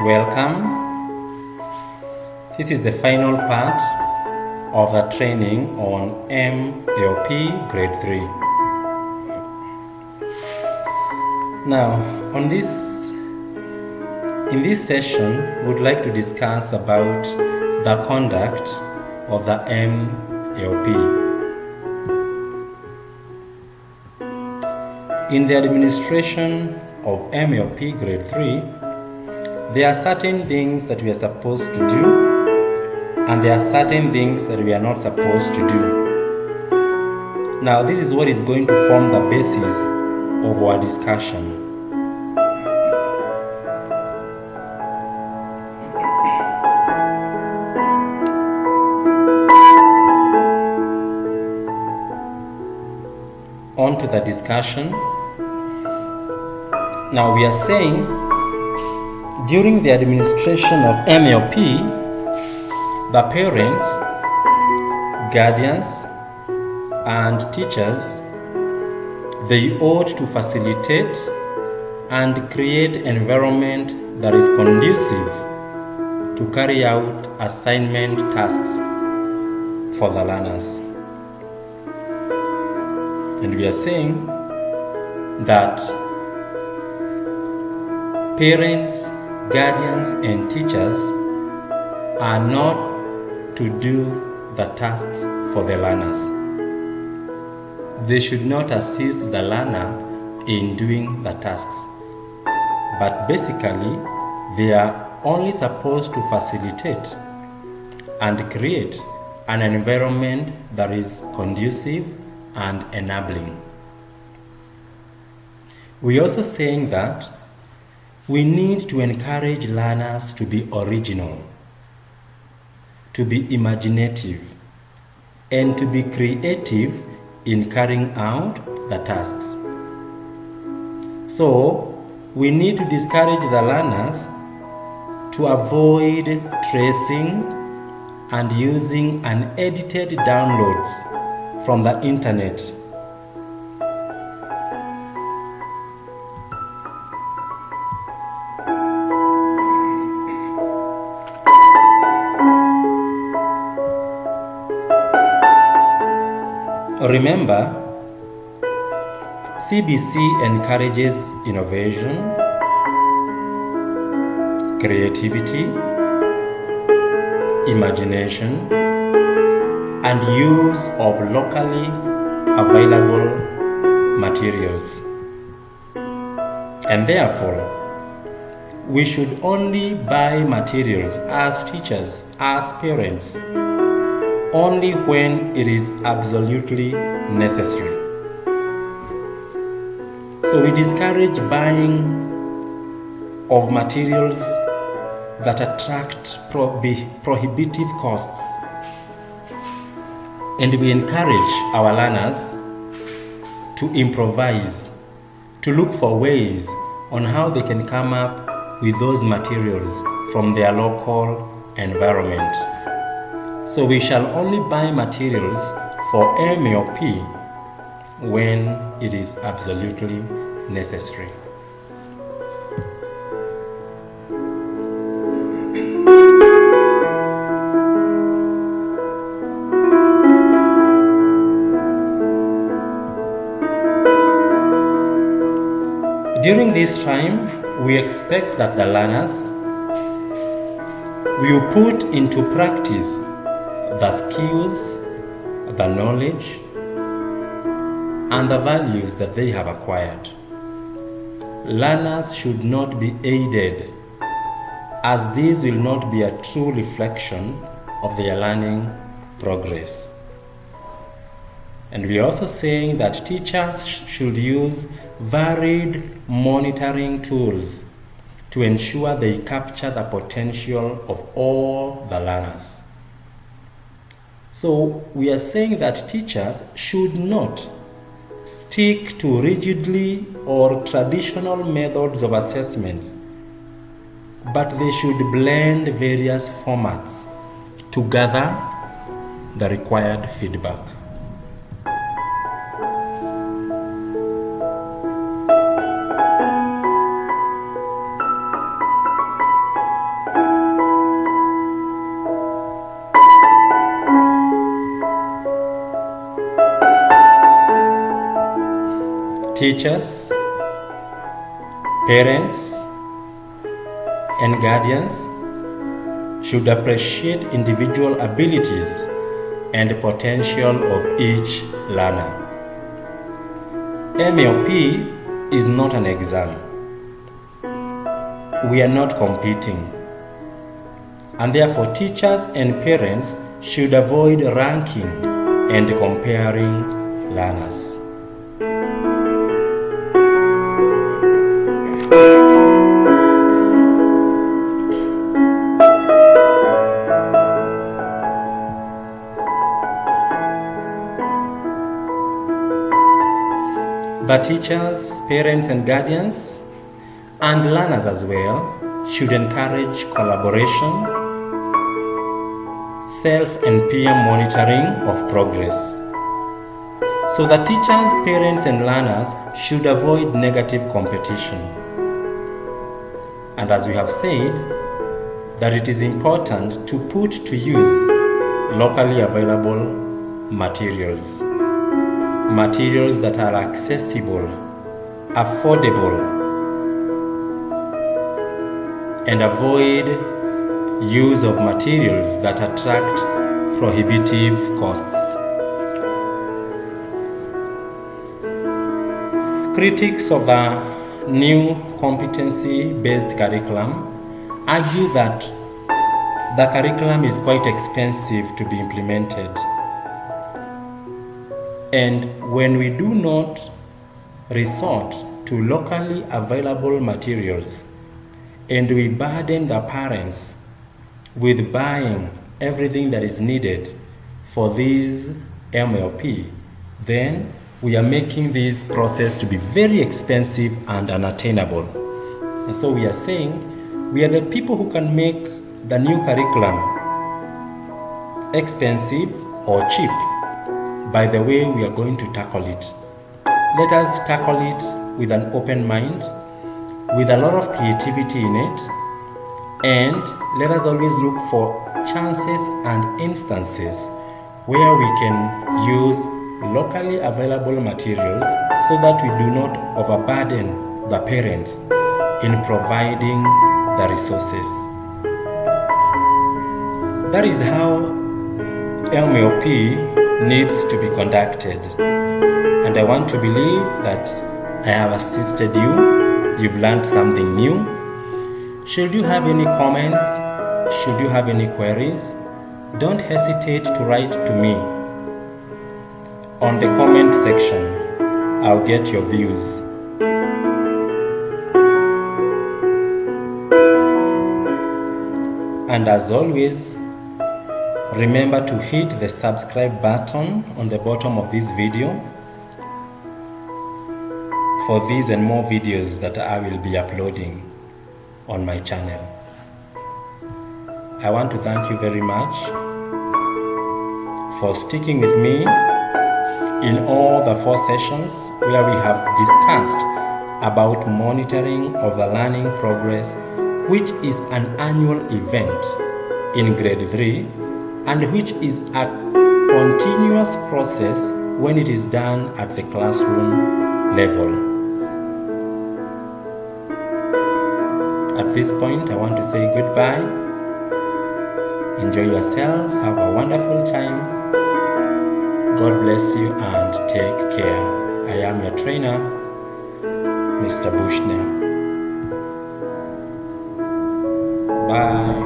Welcome. This is the final part of the training on MLP Grade 3. Now, in this session, we would like to discuss about the conduct of the MLP. In the administration of MLP Grade 3, there are certain things that we are supposed to do, and there are certain things that we are not supposed to do. Now, this is what is going to form the basis of our discussion. On to the discussion. Now, we are saying during the administration of MLP, the parents, guardians, and teachers, they ought to facilitate and create an environment that is conducive to carry out assignment tasks for the learners. And we are saying that parents, guardians, and teachers are not to do the tasks for the learners. They should not assist the learner in doing the tasks, but basically they are only supposed to facilitate and create an environment that is conducive and enabling. We are also saying that we need to encourage learners to be original, to be imaginative, and to be creative in carrying out the tasks. So, we need to discourage the learners to avoid tracing and using unedited downloads from the internet. Remember, CBC encourages innovation, creativity, imagination, and use of locally available materials. And therefore, we should only buy materials as teachers, as parents, only when it is absolutely necessary. So we discourage buying of materials that attract prohibitive costs, and we encourage our learners to improvise, to look for ways on how they can come up with those materials from their local environment. So we shall only buy materials for MLP when it is absolutely necessary. During this time, we expect that the learners will put into practice the skills, the knowledge, and the values that they have acquired. Learners should not be aided, as this will not be a true reflection of their learning progress. And we are also saying that teachers should use varied monitoring tools to ensure they capture the potential of all the learners. So we are saying that teachers should not stick to rigidly or traditional methods of assessments, but they should blend various formats to gather the required feedback. Teachers, parents, and guardians should appreciate individual abilities and potential of each learner. MLP is not an exam. We are not competing, and therefore teachers and parents should avoid ranking and comparing learners. The teachers, parents, and guardians, and learners as well, should encourage collaboration, self and peer monitoring of progress. So the teachers, parents, and learners should avoid negative competition. And as we have said, that it is important to put to use locally available materials. Materials that are accessible, affordable, and avoid use of materials that attract prohibitive costs. Critics of the new competency-based curriculum argue that the curriculum is quite expensive to be implemented. And when we do not resort to locally available materials and we burden the parents with buying everything that is needed for these MLP, then we are making this process to be very expensive and unattainable. And so we are saying we are the people who can make the new curriculum expensive or cheap by the way we are going to tackle it. Let us tackle it with an open mind, with a lot of creativity in it, and let us always look for chances and instances where we can use locally available materials so that we do not overburden the parents in providing the resources. That is how MLP needs to be conducted, and I want to believe that I have assisted you. You've learned something new. Should you have any comments, should you have any queries, don't hesitate to write to me on the comment section. I'll get your views. And as always, remember to hit the subscribe button on the bottom of this video for these and more videos that I will be uploading on my channel. I want to thank you very much for sticking with me in all the 4 sessions where we have discussed about monitoring of the learning progress, which is an annual event in grade 3 and which is a continuous process when it is done at the classroom level. At this point, I want to say goodbye. Enjoy yourselves, have a wonderful time. God bless you and take care. I am your trainer, Mr. Bushnell. Bye.